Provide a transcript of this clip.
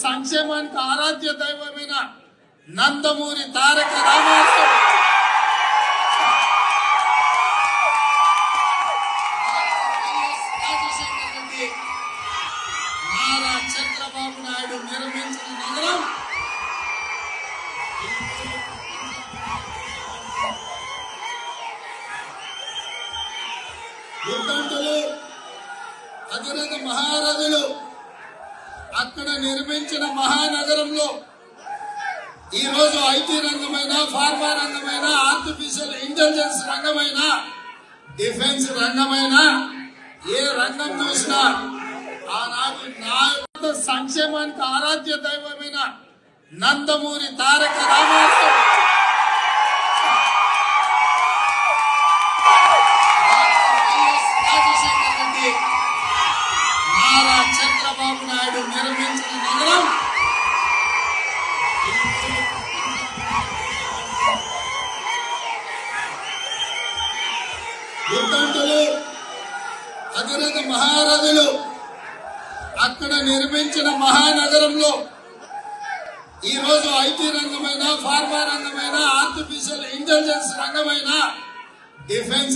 సంక్షేమానికి ఆరాధ్య దైవమైన నందమూరి తారక రామారావు రాజశేఖర రెడ్డి నారా చంద్రబాబు నాయుడు నిర్మించిన నగరం ఉద్దండులు అధిరథ మహారథులు అక్కడ నిర్మించిన మహానగరంలో ఈ రోజు ఐటీ రంగమైన, ఫార్మా రంగమైన, ఆర్టిఫిషియల్ ఇంటెలిజెన్స్ రంగమైన, డిఫెన్స్ రంగమైన, ఏ రంగం చూసినా ఆనాటి నాయకుల సంక్షేమానికి ఆరాధ్య దైవమైన నందమూరి తారక రామారావు రాజశేఖర రెడ్డి నారా చంద్రబాబు నాయుడు నిర్మించిన నగరం ఉద్దండులు అధిరథ మహారథులు అక్కడ నిర్మించిన మహానగరంలో ఈ రోజు ఐటీ రంగమైన, ఫార్మా రంగమైన, ఆర్టిఫిషియల్ ఇంటెలిజెన్స్ రంగమైన, డిఫెన్స్